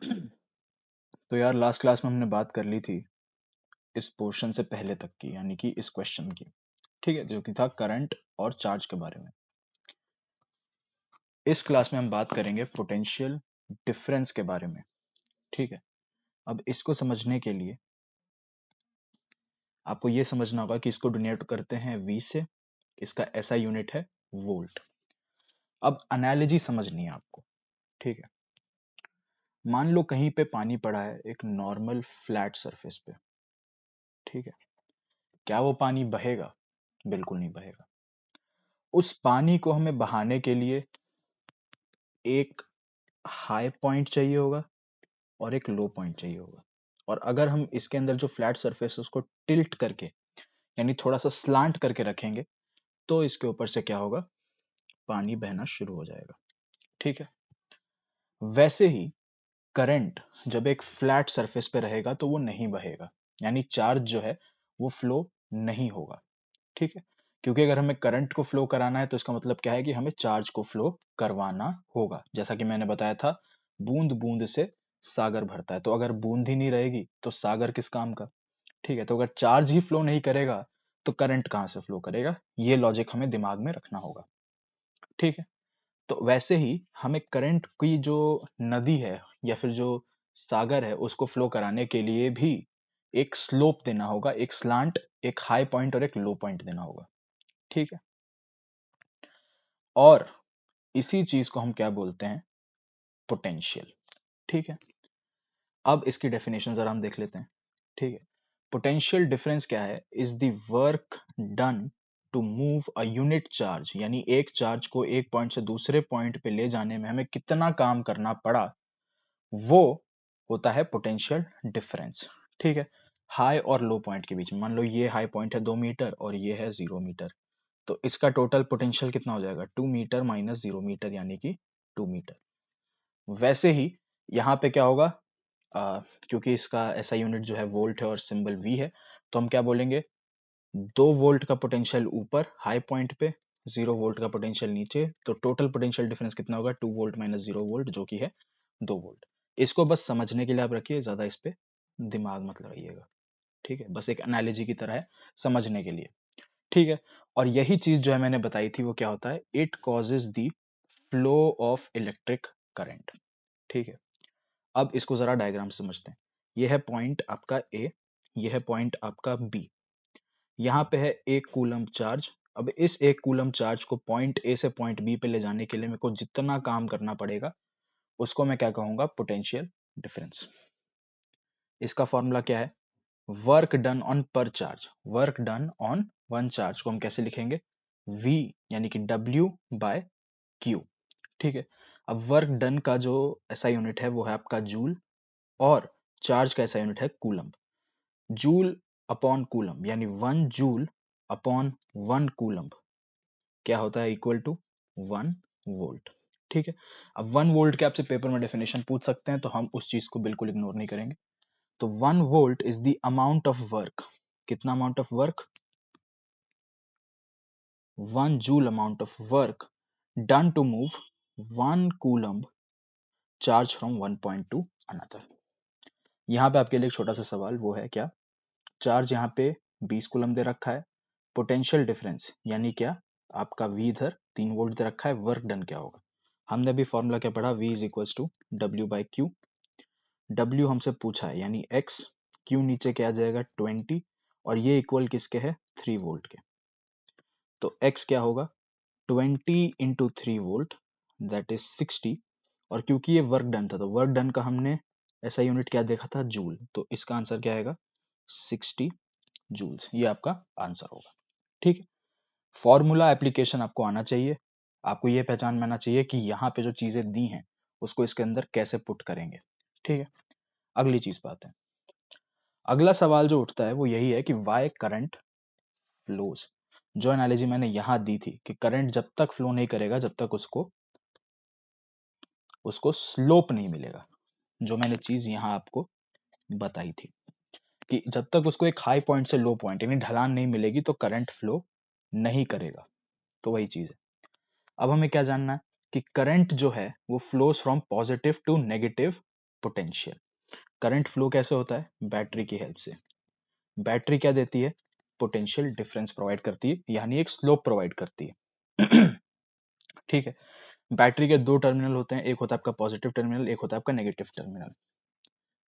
तो यार last class में हमने बात कर ली थी इस पोर्शन से पहले तक की, यानी कि इस क्वेश्चन की। ठीक है, जो कि था करंट और चार्ज के बारे में। इस क्लास में हम बात करेंगे पोटेंशियल डिफरेंस के बारे में। ठीक है, अब इसको समझने के लिए आपको ये समझना होगा कि इसको डोनेट करते हैं वी से, इसका ऐसा यूनिट है वोल्ट। अब एनालॉजी समझनी है आपको। ठीक है, मान लो कहीं पे पानी पड़ा है एक नॉर्मल फ्लैट सरफेस पे। ठीक है, क्या वो पानी बहेगा? बिल्कुल नहीं बहेगा। उस पानी को हमें बहाने के लिए एक हाई पॉइंट चाहिए होगा और एक लो पॉइंट चाहिए होगा। और अगर हम इसके अंदर जो फ्लैट सरफेस है उसको टिल्ट करके, यानी थोड़ा सा स्लांट करके रखेंगे, तो इसके ऊपर से क्या होगा? पानी बहना शुरू हो जाएगा। ठीक है, वैसे ही करंट जब एक फ्लैट सरफेस पे रहेगा तो वो नहीं बहेगा, यानी चार्ज जो है वो फ्लो नहीं होगा। ठीक है, क्योंकि अगर हमें करंट को फ्लो कराना है तो इसका मतलब क्या है कि हमें चार्ज को फ्लो करवाना होगा। जैसा कि मैंने बताया था, बूंद बूंद से सागर भरता है, तो अगर बूंद ही नहीं रहेगी तो सागर किस काम का? ठीक है, तो अगर चार्ज ही फ्लो नहीं करेगा तो करंट कहाँ से फ्लो करेगा? ये लॉजिक हमें दिमाग में रखना होगा। ठीक है, तो वैसे ही हमें करंट की जो नदी है या फिर जो सागर है उसको फ्लो कराने के लिए भी एक स्लोप देना होगा, एक स्लांट, एक हाई पॉइंट और एक लो पॉइंट देना होगा। ठीक है, और इसी चीज को हम क्या बोलते हैं? पोटेंशियल। ठीक है, अब इसकी डेफिनेशन जरा हम देख लेते हैं। ठीक है, पोटेंशियल डिफरेंस क्या है? Is the work done to move a unit charge, यानी एक चार्ज को एक पॉइंट से दूसरे पॉइंट पे ले जाने में हमें कितना काम करना पड़ा, वो होता है पोटेंशियल डिफरेंस। ठीक है, हाई और लो पॉइंट के बीच में, मान लो ये हाई पॉइंट है 2 मीटर और ये है 0 मीटर, तो इसका टोटल पोटेंशियल कितना हो जाएगा? 2 मीटर माइनस 0 मीटर, यानी कि 2 मीटर। वैसे ही यहाँ पे क्या होगा? क्योंकि इसका ऐसा यूनिट जो है वोल्ट है और सिंबल वी है, तो हम क्या बोलेंगे? 2 वोल्ट का पोटेंशियल ऊपर हाई पॉइंट पे, 0 वोल्ट का पोटेंशियल नीचे, तो टोटल पोटेंशियल डिफरेंस कितना होगा? 2 वोल्ट माइनस 0 वोल्ट, जो कि है 2 वोल्ट। इसको बस समझने के लिए आप रखिए, ज्यादा इस पे दिमाग मत लगाइएगा। ठीक है, बस एक एनालॉजी की तरह है समझने के लिए। ठीक है, और यही चीज जो है मैंने बताई थी वो क्या होता है? It causes the flow of electric current. ठीक है, अब इसको जरा डायग्राम से समझते हैं। यह है पॉइंट आपका ए, यह है पॉइंट आपका बी। यहाँ पे है 1 कूलम चार्ज। अब इस 1 कूलम चार्ज को पॉइंट ए से पॉइंट बी पे ले जाने के लिए मेरे को जितना काम करना पड़ेगा उसको मैं क्या कहूंगा? Potential difference. इसका फॉर्मूला क्या है? वर्क डन ऑन पर charge, work done on one charge को हम कैसे लिखेंगे? V, यानी कि W बाय Q। ठीक है, अब वर्क डन का जो ऐसा यूनिट है वो है आपका जूल, और चार्ज का ऐसा यूनिट है कूलम। जूल अपॉन कूलम, यानी 1 जूल अपॉन 1 कूलम क्या होता है? Equal to 1 volt. ठीक है, अब 1 वोल्ट के आपसे पेपर में डेफिनेशन पूछ सकते हैं, तो हम उस चीज को बिल्कुल इग्नोर नहीं करेंगे। तो 1 volt is the amount of work. कितना amount of work? 1 joule amount of work done to move 1 coulomb charge from one point to another. यहाँ पे आपके लिए एक छोटा सा सवाल, वो है क्या? चार्ज यहाँ पे 20 कूलम दे रखा है, पोटेंशियल डिफरेंस यानी क्या? आपका V इधर 3 वोल्ट दे रखा है, वर्क डन क्या होगा? हमने अभी फॉर्मूला क्या पढ़ा? V is equal to W by Q. W हमसे पूछा है यानी x, क्यू नीचे क्या आ जाएगा? 20, और ये इक्वल किसके है? 3 वोल्ट के। तो x क्या होगा? 20 × 3 वोल्ट, दैट इज 60। और क्योंकि ये वर्क डन था तो वर्क डन का हमने ऐसा यूनिट क्या देखा था? जूल, तो इसका आंसर क्या आएगा? 60 जूल्स। ये आपका आंसर होगा। ठीक है, फॉर्मूला एप्लीकेशन आपको आना चाहिए, आपको ये पहचान में आना चाहिए कि यहाँ पे जो चीजें दी हैं उसको इसके अंदर कैसे पुट करेंगे। ठीक है, अगली चीज बात है, अगला सवाल जो उठता है वो यही है कि वाई करंट फ्लोज। जो एनालॉजी मैंने यहाँ दी थी कि करंट जब तक फ्लो नहीं करेगा जब तक उसको उसको स्लोप नहीं मिलेगा, जो मैंने चीज यहाँ आपको बताई थी कि जब तक उसको एक हाई पॉइंट से लो पॉइंट यानी ढलान नहीं मिलेगी तो करंट फ्लो नहीं करेगा। तो वही चीज है। अब हमें क्या जानना है कि करंट जो है वो flows from positive to negative potential. Current flow कैसे होता है? बैटरी की हेल्प से। बैटरी क्या देती है? पोटेंशियल डिफरेंस प्रोवाइड करती है, यानी एक स्लोप प्रोवाइड करती है। ठीक है। बैटरी के दो टर्मिनल होते हैं, एक होता है आपका पॉजिटिव टर्मिनल, एक होता है आपका नेगेटिव टर्मिनल।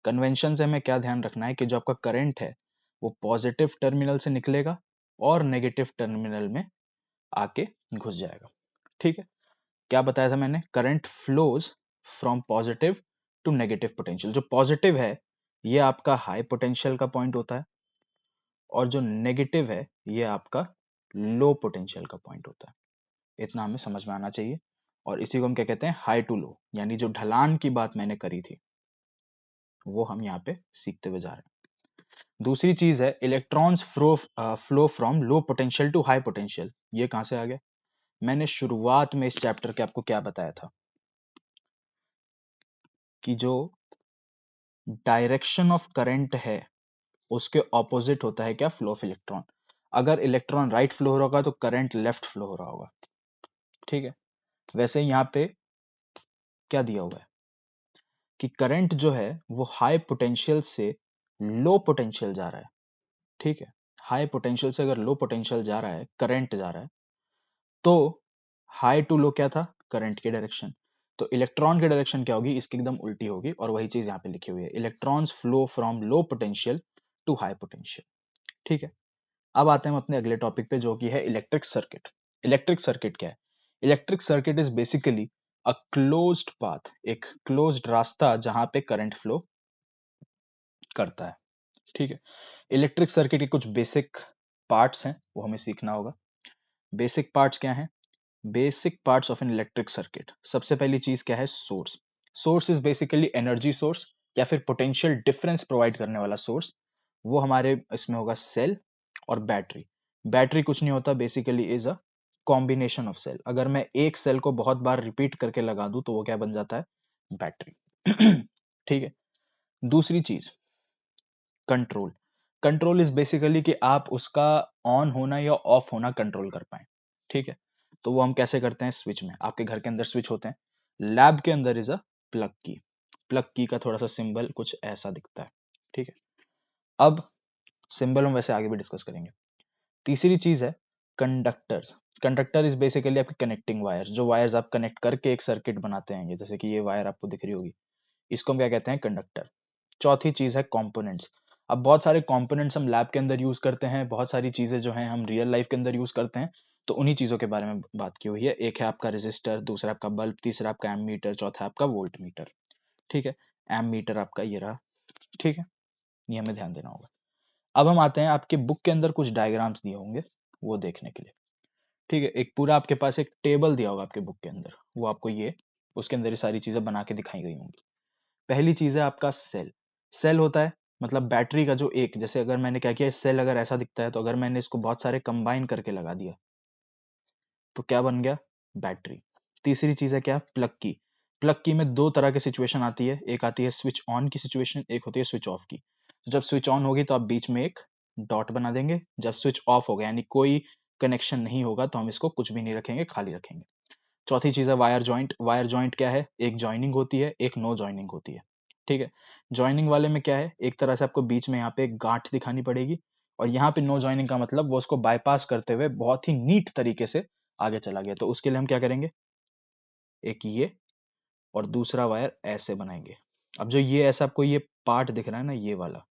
कन्वेंशन से हमें क्या ध्यान रखना है कि जो आपका करंट है वो पॉजिटिव टर्मिनल से निकलेगा और नेगेटिव टर्मिनल में आके घुस जाएगा। ठीक है। क्या बताया था मैंने? Current flows from positive to negative potential. जो पॉजिटिव है ये आपका हाई पोटेंशियल का पॉइंट होता है और जो नेगेटिव है ये आपका लो पोटेंशियल का पॉइंट होता है। इतना हमें समझ में आना चाहिए। और इसी को हम क्या कहते हैं? हाई टू लो, यानी जो ढलान की बात मैंने करी थी वो हम यहाँ पे सीखते हुए जा रहे हैं। दूसरी चीज है electrons flow from low potential to high potential. ये कहां से आ गया? मैंने शुरुआत में इस चैप्टर के आपको क्या बताया था कि जो डायरेक्शन ऑफ करंट है उसके ऑपोजिट होता है क्या? Flow of electron. अगर इलेक्ट्रॉन राइट फ्लो हो रहा होगा तो करंट लेफ्ट फ्लो हो रहा होगा। ठीक है। वैसे यहाँ पे क्या दिया हुआ है कि करंट जो है वो हाई पोटेंशियल से लो पोटेंशियल जा रहा है। ठीक है। हाई पोटेंशियल से अगर लो पोटेंशियल जा रहा है, करंट जा रहा है, तो हाई टू लो क्या था? करंट की डायरेक्शन। तो इलेक्ट्रॉन की डायरेक्शन क्या होगी? इसकी एकदम उल्टी होगी और वही चीज यहाँ पे लिखी हुई है, electrons flow from low potential to high potential. ठीक है। अब आते हैं हम अपने अगले टॉपिक पे जो कि है इलेक्ट्रिक सर्किट। इलेक्ट्रिक सर्किट क्या है? Electric circuit is basically a closed path, एक क्लोज्ड रास्ता जहां पे करंट फ्लो करता है। ठीक है। इलेक्ट्रिक सर्किट के कुछ बेसिक पार्ट्स हैं, वो हमें सीखना होगा। बेसिक पार्ट्स क्या हैं? Basic parts of an electric circuit. सबसे पहली चीज क्या है? Source. Source is basically energy source या फिर पोटेंशियल डिफरेंस प्रोवाइड करने वाला सोर्स। वो हमारे इसमें होगा सेल और बैटरी। बैटरी कुछ नहीं होता, basically is a combination of cell. अगर मैं एक सेल को बहुत बार रिपीट करके लगा दूं तो वो क्या बन जाता है? बैटरी। ठीक है। दूसरी चीज कंट्रोल। कंट्रोल इज बेसिकली कि आप उसका ऑन होना या ऑफ होना कंट्रोल कर पाए। ठीक है। तो वो हम कैसे करते हैं? स्विच में। आपके घर के अंदर स्विच होते हैं, लैब के अंदर इज अ प्लग की। प्लग की का थोड़ा सा सिंबल कुछ ऐसा दिखता है। ठीक है। अब सिंबल हम वैसे आगे भी डिस्कस करेंगे। तीसरी चीज है कंडक्टर्स। कंडक्टर इज बेसिकली आपके कनेक्टिंग वायर्स, जो वायर्स आप कनेक्ट करके एक सर्किट बनाते हैं, जैसे कि ये वायर आपको दिख रही होगी, इसको हम क्या कहते हैं? कंडक्टर। चौथी चीज है कंपोनेंट्स। अब बहुत सारे कंपोनेंट्स हम लैब के अंदर यूज करते हैं, बहुत सारी चीजें जो हैं हम रियल लाइफ के अंदर यूज करते हैं, तो उन्हीं चीजों के बारे में बात की हुई है। एक है आपका रेजिस्टर, दूसरा आपका बल्ब, तीसरा आपका एमीटर, चौथा आपका वोल्ट मीटर। ठीक है। एम मीटर आपका ये रहा। ठीक है। ये हमें ध्यान देना होगा। अब हम आते हैं, आपके बुक के अंदर कुछ डायग्राम्स दिए होंगे वो देखने के लिए। ठीक है। एक पूरा आपके पास एक टेबल दिया होगा आपके बुक के अंदर, वो आपको ये उसके अंदर ये सारी चीजें बना के दिखाई गई होंगी। पहली चीज है आपका सेल। सेल होता है मतलब बैटरी का जो एक, जैसे अगर मैंने क्या किया, सेल अगर ऐसा दिखता है तो अगर मैंने इसको बहुत सारे कंबाइन करके लगा दिया तो क्या बन गया? बैटरी। तीसरी चीज है क्या? प्लग की। प्लग की में दो तरह की सिचुएशन आती है, एक आती है स्विच ऑन की सिचुएशन, एक होती है स्विच ऑफ की। तो जब स्विच ऑन होगी तो आप बीच में एक डॉट बना देंगे, जब स्विच ऑफ होगा यानी कोई कनेक्शन नहीं होगा तो हम इसको कुछ भी नहीं रखेंगे, खाली रखेंगे। चौथी चीज है वायर जॉइंट। वायर जॉइंट क्या है? एक जॉइनिंग होती है, एक नो जॉइनिंग होती है। ठीक है। जॉइनिंग वाले में क्या है? एक तरह से आपको बीच में यहाँ पे एक गांठ दिखानी पड़ेगी, और यहाँ पे नो जॉइनिंग का मतलब वो उसको बाईपास करते हुए बहुत ही नीट तरीके से आगे चला गया। तो उसके लिए हम क्या करेंगे? एक ये और दूसरा वायर ऐसे बनाएंगे। अब जो ये ऐसा आपको ये पार्ट दिख रहा है ना, ये वाला,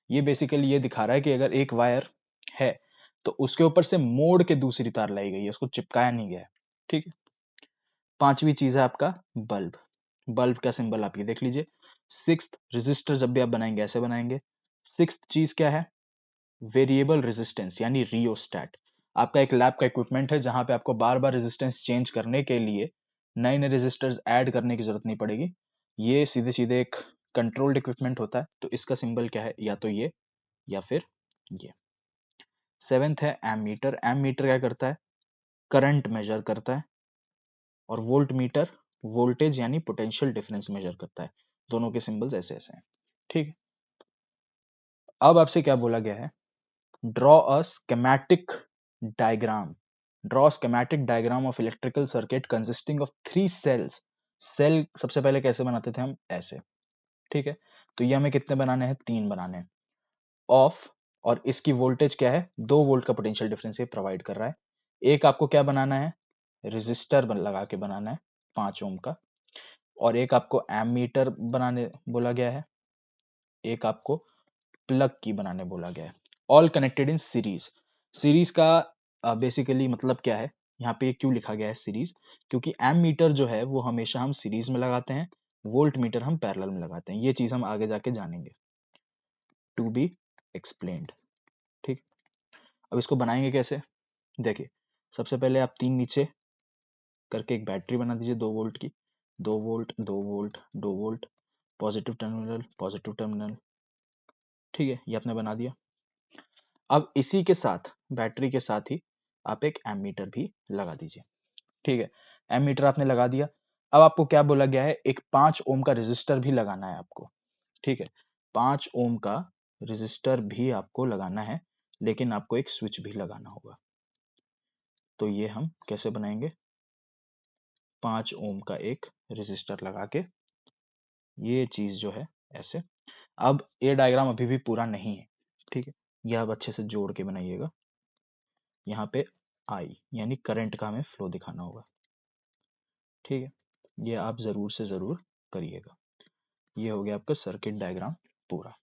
ये बेसिकली ये दिखा रहा है कि अगर एक वायर है तो उसके ऊपर से मोड़ के दूसरी तार लाई गई है, उसको चिपकाया नहीं गया है। ठीक है। पांचवी चीज है आपका बल्ब। बल्ब का सिंबल आप ये देख लीजिए। सिक्स्थ रेजिस्टर जब भी आप बनाएंगे ऐसे बनाएंगे। सिक्स्थ चीज क्या है? वेरिएबल रेजिस्टेंस यानी रियोस्टैट। आपका एक लैब का इक्विपमेंट है जहां पे आपको बार बार रेजिस्टेंस चेंज करने के लिए नए नए रेजिस्टर्स ऐड करने की जरूरत नहीं पड़ेगी। ये सीधे सीधे एक कंट्रोल्ड इक्विपमेंट होता है, तो इसका सिंबल क्या है? या तो ये या फिर ये। सेवेंथ है एमीटर। एमीटर क्या करता है? करंट मेजर करता है। और वोल्ट मीटर वोल्टेज यानी पोटेंशियल डिफरेंस मेजर करता है। दोनों के सिंबल्स ऐसे ऐसे हैं। ठीक है। अब आपसे क्या बोला गया है? Draw a schematic diagram. Draw schematic diagram of electrical circuit consisting of three cells cell सबसे पहले कैसे बनाते थे हम, ऐसे, ठीक है। तो ये हमें कितने बनाने हैं, 3 बनाने हैं। ऑफ, और इसकी वोल्टेज क्या है, 2 वोल्ट का पोटेंशियल डिफरेंस ये प्रोवाइड कर रहा है। एक आपको क्या बनाना है, रेजिस्टर लगा के बनाना है 5 ओम का, और एक आपको एमीटर बनाने बोला गया है, एक आपको प्लग की बनाने बोला गया है। All connected in series. Series का बेसिकली मतलब क्या है, यहाँ पे क्यों लिखा गया है सीरीज, क्योंकि एम मीटर जो है वो हमेशा हम सीरीज में लगाते हैं, वोल्ट मीटर हम पैरेलल में लगाते हैं। ये चीज हम आगे जाके जानेंगे, टू बी एक्सप्लेन्ड, ठीक। अब इसको बनाएंगे कैसे, देखिए, सबसे पहले आप 3 नीचे करके एक बैटरी बना दीजिए 2 वोल्ट की, 2 volt 2 volt 2 volt, positive terminal, ठीक है, ये आपने बना दिया। अब इसी के साथ, बैटरी के साथ ही आप एक एमीटर भी लगा दीजिए, ठीक है। एमीटर आपने लगा दिया। अब आपको क्या बोला गया है, एक 5 ओम का रेजिस्टर भी लगाना है आपको, ठीक है। 5 ओम का रेजिस्टर भी आपको लगाना है, लेकिन आपको एक स्विच भी लगाना होगा। तो ये हम कैसे बनाएंगे, 5 ओम का एक रेजिस्टर लगा के, ये चीज जो है ऐसे। अब ये डायग्राम अभी भी पूरा नहीं है, ठीक है, ये आप अच्छे से जोड़ के बनाइएगा। यहाँ पे आई यानी करंट का हमें फ्लो दिखाना होगा, ठीक है। ये आप जरूर से जरूर करिएगा। ये हो गया आपका सर्किट डायग्राम पूरा।